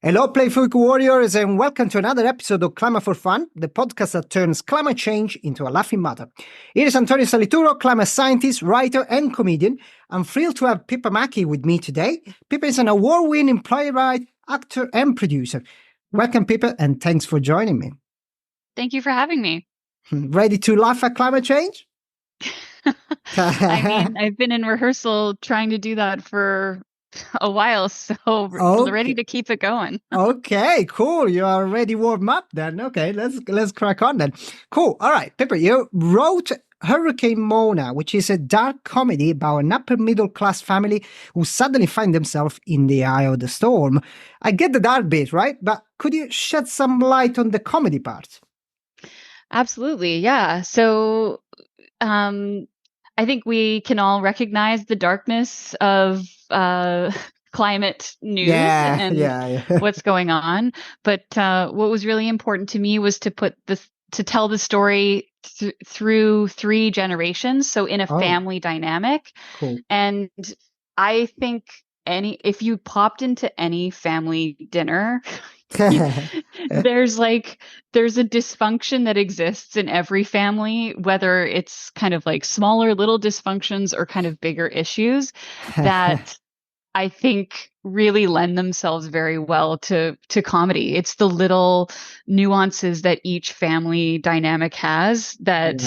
Hello, Playful Warriors, and welcome to another episode of Climate for Fun, the podcast that turns climate change into a laughing matter. Here is Antonio Salituro, climate scientist, writer, and comedian. I'm thrilled to have Pippa Mackie with me today. Pippa is an award-winning playwright, actor, and producer. Welcome, Pippa, and thanks for joining me. Thank you for having me. Ready to laugh at climate change? I've been in rehearsal trying to do that for a while, so ready to keep it going. Okay, cool. You are already warmed up then. Okay, let's crack on then. Cool. All right, Pippa, you wrote Hurricane Mona, which is a dark comedy about an upper middle class family who suddenly find themselves in the eye of the storm. I get the dark bit, right? But could you shed some light on the comedy part? Absolutely, yeah. So, I think we can all recognize the darkness of climate news and what's going on. But what was really important to me was to tell the story through three generations, so in a family dynamic. Cool. And I think if you popped into any family dinner, there's a dysfunction that exists in every family, whether it's kind of like smaller little dysfunctions or kind of bigger issues that I think really lend themselves very well to comedy. It's the little nuances that each family dynamic has that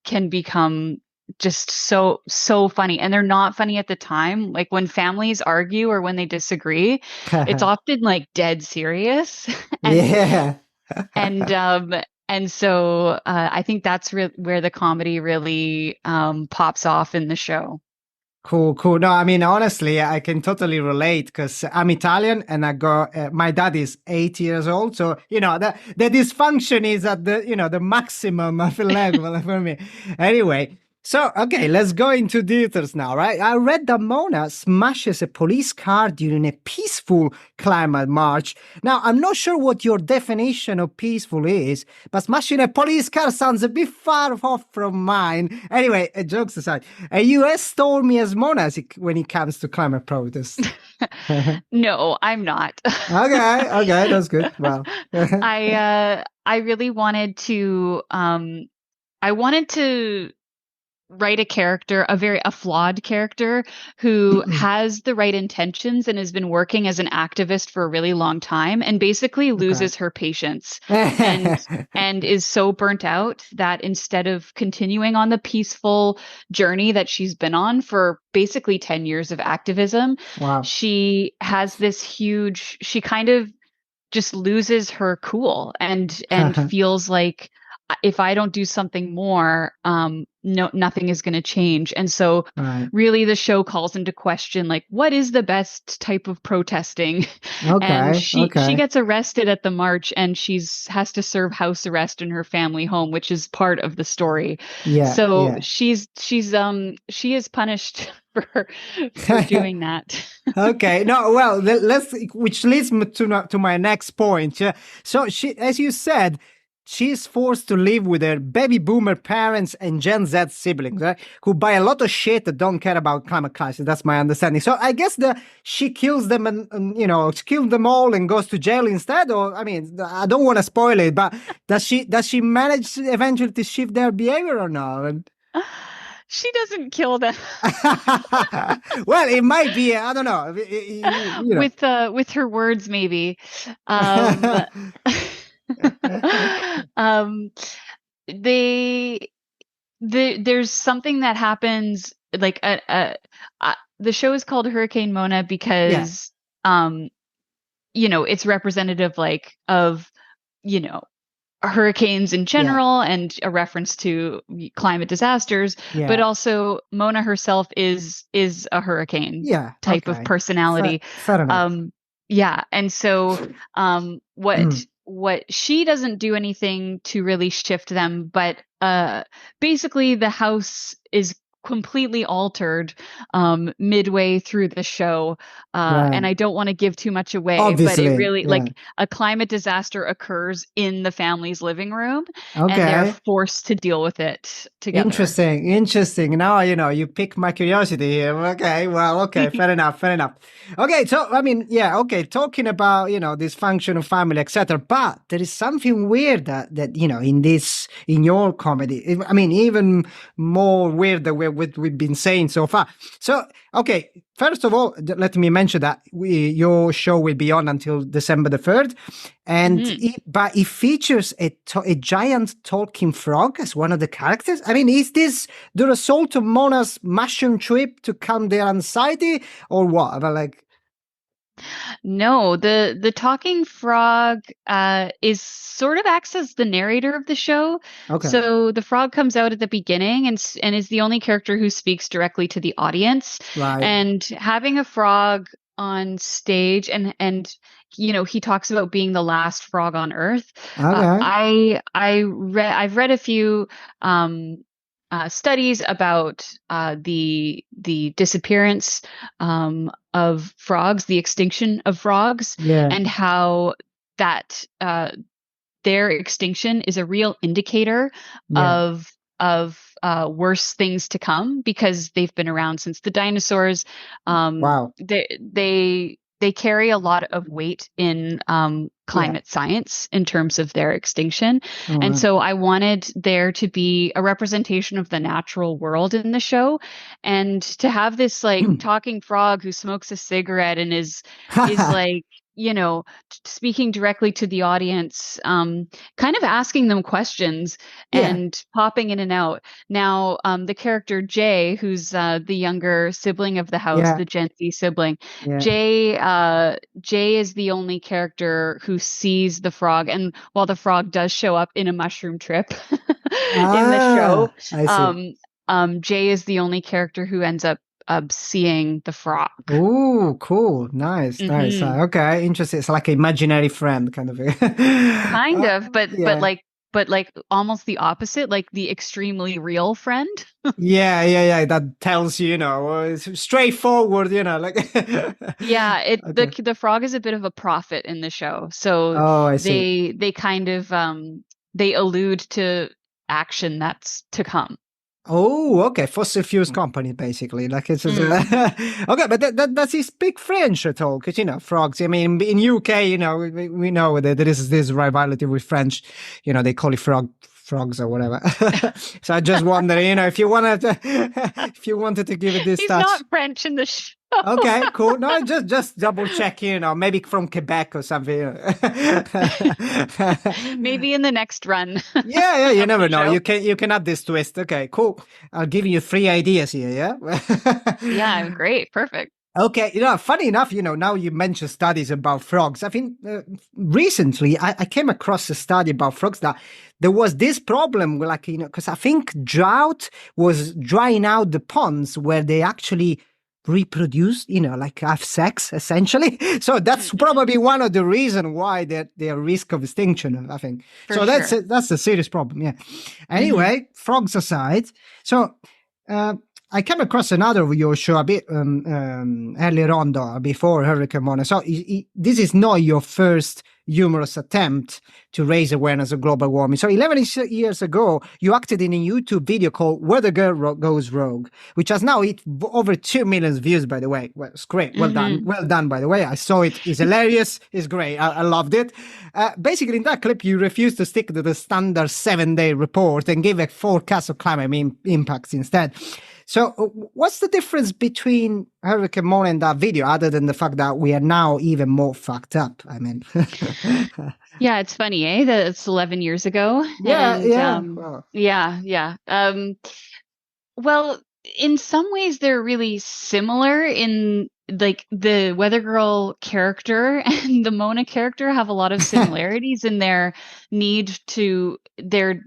can become just so funny. And they're not funny at the time. Like when families argue or when they disagree, it's often like dead serious. And so I think that's where the comedy really pops off in the show. Cool. No, I mean, honestly, I can totally relate because I'm Italian and my dad is 8 years old. So, the dysfunction is at the maximum of level for me. Anyway. So, okay, let's go into details now, right? I read that Mona smashes a police car during a peaceful climate march. Now, I'm not sure what your definition of peaceful is, but smashing a police car sounds a bit far off from mine. Anyway, jokes aside, are you as stormy as Mona when it comes to climate protests? No, I'm not. Okay, that's good. Well, I really wanted to, write a character, a flawed character who has the right intentions and has been working as an activist for a really long time and basically loses her patience and is so burnt out that instead of continuing on the peaceful journey that she's been on for basically 10 years of activism, she has she kind of just loses her cool and feels like if I don't do something more, nothing is going to change. And so really the show calls into question, like, what is the best type of protesting? And she gets arrested at the march and has to serve house arrest in her family home, which is part of the story. She is punished for doing that. Okay. No, well, which leads me to my next point. So she, as you said, she's forced to live with her baby boomer parents and Gen Z siblings, right? Who buy a lot of shit that don't care about climate crisis. That's my understanding. So I guess she kills them and kills them all and goes to jail instead. Or, I mean, I don't want to spoil it, but does she manage eventually to shift their behavior or not? She doesn't kill them. Well, it might be. I don't know. With her words, maybe. There's something that happens like the show is called Hurricane Mona because it's representative of hurricanes in general and a reference to climate disasters, but also Mona herself is a hurricane type of personality. Fair enough. And so what she doesn't do anything to really shift them, but basically the house is completely altered midway through the show. And Right. I don't want to give too much away, but it Obviously. really, Yeah. like, a climate disaster occurs in the family's living room, and they're Okay. forced to deal with it together. Interesting, interesting. Now, you pick my curiosity here. Okay, well, okay, fair enough, fair enough. Okay, so I mean, yeah, okay, talking about, dysfunctional family, etc. But there is something weird that in your comedy. I mean, even more weird than what we've been saying so far. So, okay, first of all, let me mention that your show will be on until December the 3rd. And Mhm. but it features a giant talking frog as one of the characters. I mean, is this the result of Mona's mushroom trip to calm their anxiety, or what? But like, No, the talking frog is sort of acts as the narrator of the show. okay, So the frog comes out at the beginning and is the only character who speaks directly to the audience. right, And having a frog on stage, and he talks about being the last frog on Earth. okay, I've read a few studies about the disappearance of frogs, the extinction of frogs, yeah, and how that their extinction is a real indicator yeah, of worse things to come, because they've been around since the dinosaurs. wow, They carry a lot of weight in yeah, climate science in terms of their extinction. all And right. so I wanted there to be a representation of the natural world in the show, and to have this, like, talking frog who smokes a cigarette and is like, speaking directly to the audience, kind of asking them questions Yeah, and popping in and out. Now, the character Jay, who's the younger sibling of the house, yeah, the Gen Z sibling, yeah. Jay is the only character who sees the frog, and while the frog does show up in a mushroom trip in the show, I see. um, Jay is the only character who ends up seeing the frog. Oh, cool. Nice, nice. Hmm. Okay, interesting. It's like an imaginary friend kind of thing. Kind of, Yeah. but like almost the opposite, like the extremely real friend. Yeah, yeah, yeah. That tells you, it's straightforward, like. Yeah, Okay. the frog is a bit of a prophet in the show. So Oh, I see. they kind of they allude to action that's to come. Oh, okay. Fossil fuels company, basically. Like it's just, Mm. okay, but does he speak French at all? Because frogs. I mean, in UK, we know that there is this rivalry with French. They call it frogs or whatever. So I just wonder, if you wanted to, if you wanted to give it this He's touch. not French in the show. Okay, cool. No, just double checking, maybe from Quebec or something. Maybe in the next run Yeah, yeah, you of the never know. show. You can add this twist. Okay, cool. I'll give you 3 ideas here, yeah? Yeah, great. Perfect. Okay, funny enough, now you mentioned studies about frogs. I think recently I came across a study about frogs that there was this problem, like, because I think drought was drying out the ponds where they actually reproduce, like have sex essentially. So that's Mhm. probably one of the reasons why they're risk of extinction, I think. For So that's sure. that's a serious problem. Yeah. Hmm. Anyway, frogs aside, so uh, I came across another of your show a bit earlier on, though, before Hurricane Mona. So this is not your first humorous attempt to raise awareness of global warming. So 11 years ago, you acted in a YouTube video called Weathergirl Goes Rogue, which has now hit over 2 million views, by the way. Well, it's great. Well done. Hmm. Well done, by the way. I saw it. It's hilarious. It's great. I loved it. Basically, in that clip, you refused to stick to the standard 7-day report and gave a forecast of climate impacts instead. So, what's the difference between Hurricane Mona and that video, other than the fact that we are now even more fucked up? I mean, Yeah, it's funny, eh? That it's 11 years ago, yeah, and yeah. Well, yeah, yeah. Well, in some ways they're really similar, in like the Weather Girl character and the Mona character have a lot of similarities in their need to their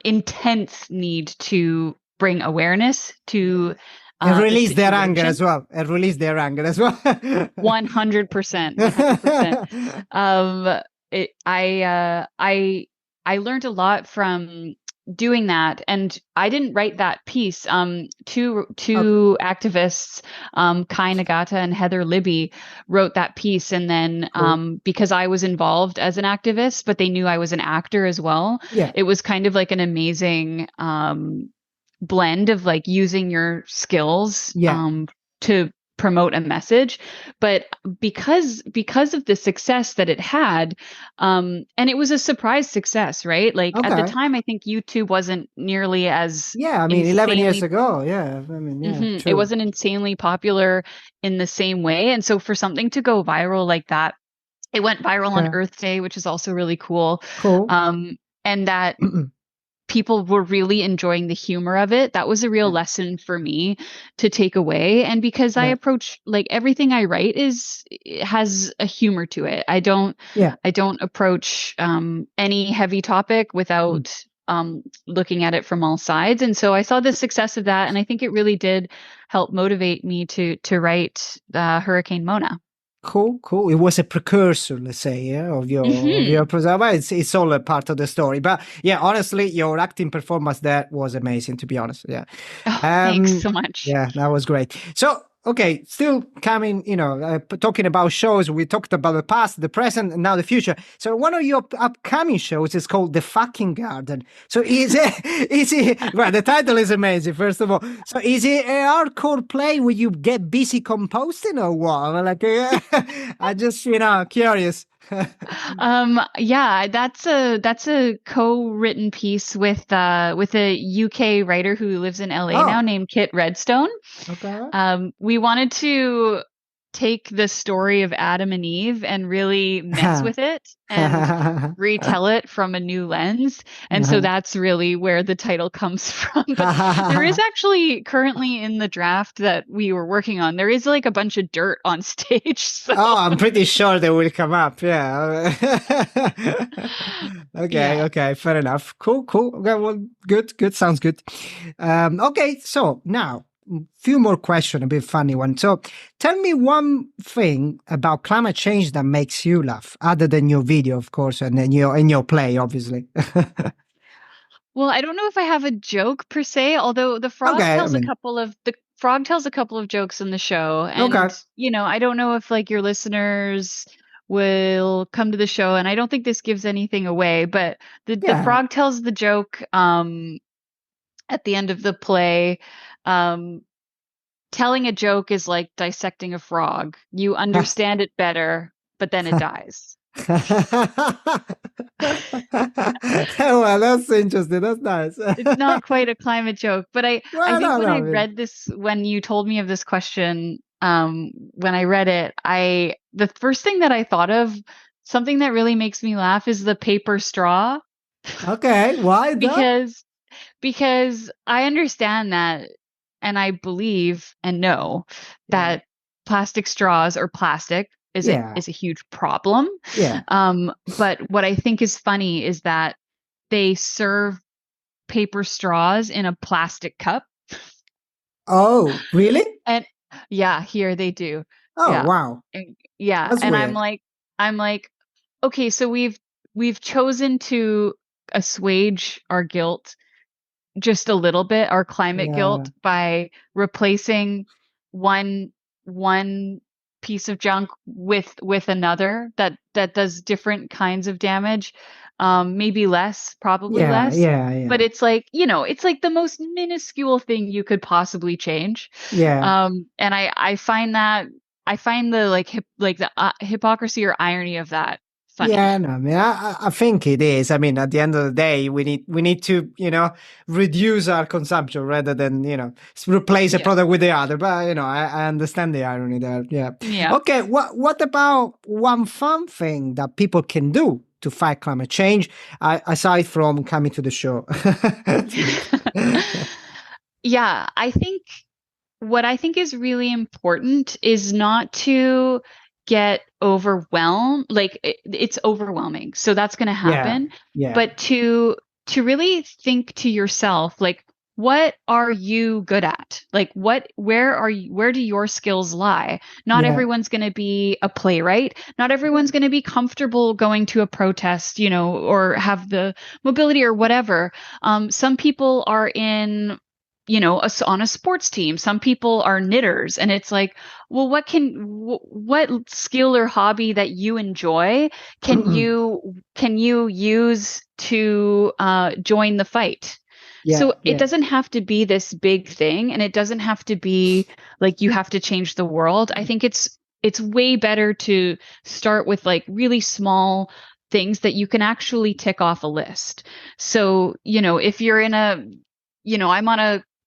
intense need to bring awareness to and the release their anger situation. as well. And release their anger as well. 100%, 100%. Um, I learned a lot from doing that, and I didn't write that piece. Oh, Two activists, Kai Nagata and Heather Libby, wrote that piece, and then cool. because I was involved as an activist, but they knew I was an actor as well, Yeah, it was kind of like an amazing blend of like using your skills yeah. to promote a message. But because of the success that it had, and it was a surprise success, right? Like at the Okay. time, I think YouTube wasn't nearly as Yeah, I mean, 11 years insanely ago. Yeah, I mean, yeah, it true. wasn't insanely popular in the same way. And so for something to go viral like that, it went viral on Okay, Earth Day, which is also really cool. cool. And that people were really enjoying the humor of it. That was a real Yeah, lesson for me to take away. And because I yeah, approach like everything I write is it has a humor to it. yeah. I don't approach any heavy topic Mm. without looking at it from all sides. And so I saw the success of that, and I think it really did help motivate me to write Hurricane Mona. Cool, cool. It was a precursor, let's say, yeah, of your persona. It's all a part of the story. But yeah, honestly, your acting performance there was amazing, to be honest. Yeah. Oh, thanks Um, so much. yeah, that was great. So, okay, still coming, talking about shows, we talked about the past, the present, and now the future. So, one of your upcoming shows is called The Fucking Garden. So, well, the title is amazing, first of all. So, is it a hardcore play where you get busy composting or what? Like, I just, curious. Yeah, that's a co-written piece with a UK writer who lives in LA now Oh, named Kit Redstone. okay. We wanted to take the story of Adam and Eve and really mess with it and retell it from a new lens. And so that's really where the title comes from. But there is actually currently in the draft that we were working on, there is like a bunch of dirt on stage. So Oh, I'm pretty sure they will come up. Yeah. Okay. yeah. Okay. Fair enough. Cool. Cool. Okay. Well, good. Good. Sounds good. Okay. So now, few more questions, a bit funny one. So, tell me one thing about climate change that makes you laugh, other than your video, of course, and then your play, obviously. Well, I don't know if I have a joke per se, although Okay. I mean, the frog tells a couple of jokes in the show, okay. and I don't know if like your listeners will come to the show, and I don't think this gives anything away, but the Yeah. frog tells the joke at the end of the play. Um Telling a joke is like dissecting a frog. You understand it better, but then it dies. Well, that's interesting. That's nice. It's not quite a climate joke, but I Well, think no, when no, I I mean, read this, when you told me of this question, when I read it, the first thing that I thought of, something that really makes me laugh, is the paper straw. okay. Why that? because because I understand that, and I believe and know Yeah, that plastic straws or plastic yeah, is a huge problem. yeah. But what I think is funny is that they serve paper straws in a plastic cup. Oh, really? And yeah, here they do. Oh, Yeah. wow. Yeah, That's and weird. I'm like, okay, so we've chosen to assuage our guilt just a little bit, our climate Yeah, guilt, by replacing one one piece of junk with another that does different kinds of damage. Maybe less, probably yeah, less. yeah, But yeah, it's like, it's like the most minuscule thing you could possibly change. yeah. And I find the like the hypocrisy or irony of that funny. Yeah, no, I mean, I think it is. I mean, at the end of the day, we need to, reduce our consumption rather than, replace a Yeah. product with the other. But I understand the irony there. Yeah. Yeah. Okay. What about one fun thing that people can do to fight climate change, aside from coming to the show? Yeah, what I think is really important is not to get overwhelmed. Like it's overwhelming. So that's going to Yeah. happen, Yeah. but to really think to yourself like, what are you good at? Like where do your skills lie? Not Yeah. everyone's going to be a playwright. Not everyone's going to be comfortable going to a protest, or have the mobility or whatever. Some people are in, on a sports team. Some people are knitters, and it's like, well, what skill or hobby that you enjoy can Mm-mm. you use to join the fight? Yeah. So it Yeah. doesn't have to be this big thing, and it doesn't have to be like you have to change the world. I think it's way better to start with like really small things that you can actually tick off a list. So, if you're in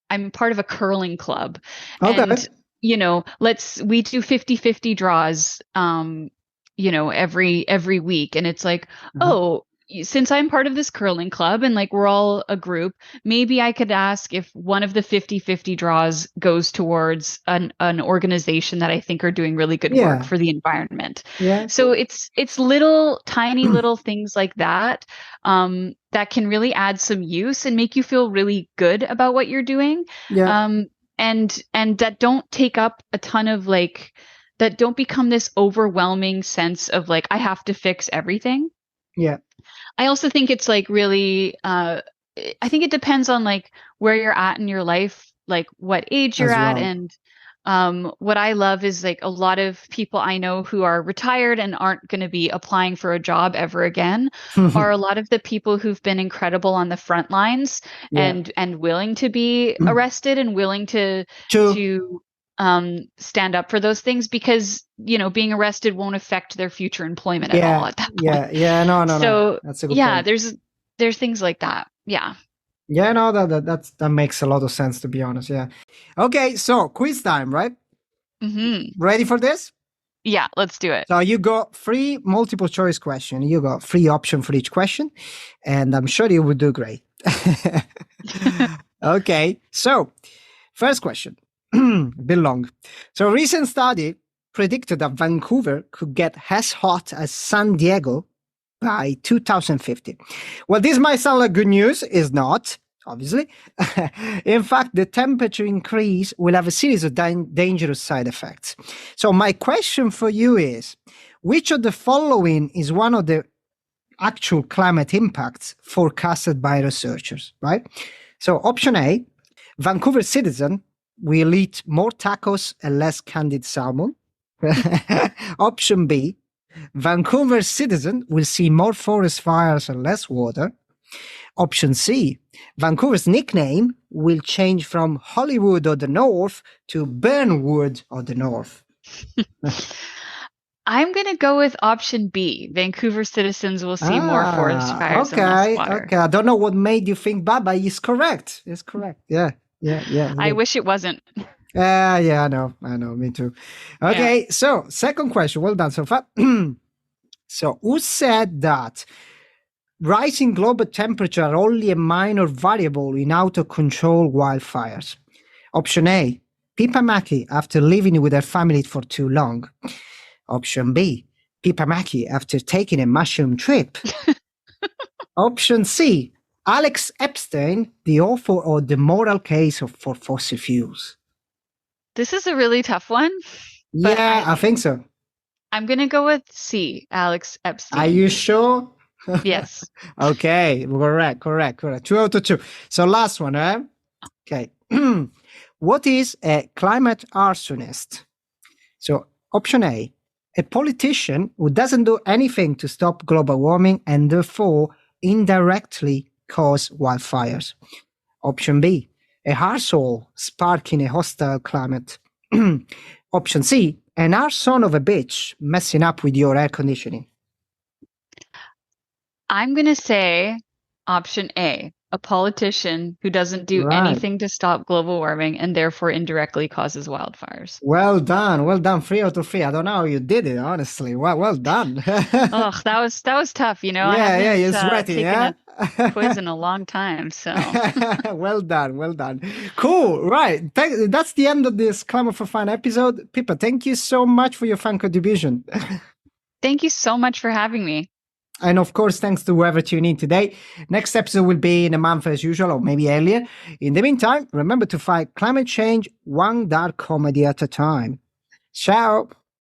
I'm part of a curling club, Okay. and we do 50-50 draws every week, and it's like, Uh-huh. oh, since I'm part of this curling club and like we're all a group, maybe I could ask if one of the 50-50 draws goes towards an organization that I think are doing really good work Yeah. for the environment. Yeah. So it's little tiny little things like that, that can really add some use and make you feel really good about what you're doing. Yeah. Um, and that don't take up a ton of like, that don't become this overwhelming sense of like, I have to fix everything. Yeah. I also think it's like really, I think it depends on like where you're at in your life, like what age you're As at. well. And what I love is like a lot of people I know who are retired and aren't going to be applying for a job ever again are a lot of the people who've been incredible on the front lines, Yeah. and willing to be arrested and willing to True. to stand up for those things, because being arrested won't affect their future employment at all Yeah. at that point. Yeah. Yeah. No, no, no. So That's a good yeah, point. there's things like that. Yeah. Yeah, no, that makes a lot of sense, to be honest. Yeah. Okay, so quiz time, right? Ready for this? Yeah, let's do it. So you got three multiple choice question. You got three option for each question, and I'm sure you will do great. Okay, so first question, a bit long. So a recent study predicted that Vancouver could get as hot as San Diego by 2050. Well, this might sound like good news, is not, obviously. In fact, the temperature increase will have a series of dangerous side effects. So my question for you is, which of the following is one of the actual climate impacts forecasted by researchers, right? So option A, Vancouver citizen will eat more tacos and less candied salmon. Option B, Vancouver citizen will see more forest fires and less water. Option C, Vancouver's nickname will change from Hollywood of the North to Burnwood of the North. I'm going to go with option B. Vancouver citizens will see more forest fires and less water. Okay. I don't know what made you think that, but it's correct. It's correct. Yeah. I wish it wasn't. Yeah, I know, me too. Okay, yeah. So second question. Well done so far. So who said that rising global temperature are only a minor variable in how to control wildfires? Option A, Pippa Mackie after living with her family for too long. Option B, Pippa Mackie after taking a mushroom trip. Option C, Alex Epstein, the author of The Moral Case for Fossil Fuels. This is a really tough one. Yeah, I think so. I'm going to go with C, Alex Epstein. Are you sure? Yes. Okay, correct. 2 out of 2. So last one, Okay. What is a climate arsonist? So option A, a politician who doesn't do anything to stop global warming and therefore indirectly cause wildfires. Option B, a arsehole sparking a hostile climate. Option C, an arson of a bitch messing up with your air conditioning. I'm going to say option A, a politician who doesn't do anything to stop global warming and therefore indirectly causes wildfires. Well done. 3 out of 3. I don't know how you did it, honestly. Well done. Oh, that was tough. Yeah, I haven't, you're sweating, taken a quiz in a long time. So well done. Cool. Right. That's the end of this Climate for Fun episode. Pippa, thank you so much for your fun contribution. Thank you so much for having me. And of course, thanks to whoever tuned in today. Next episode will be in a month as usual, or maybe earlier. In the meantime, remember to fight climate change one dark comedy at a time. Ciao.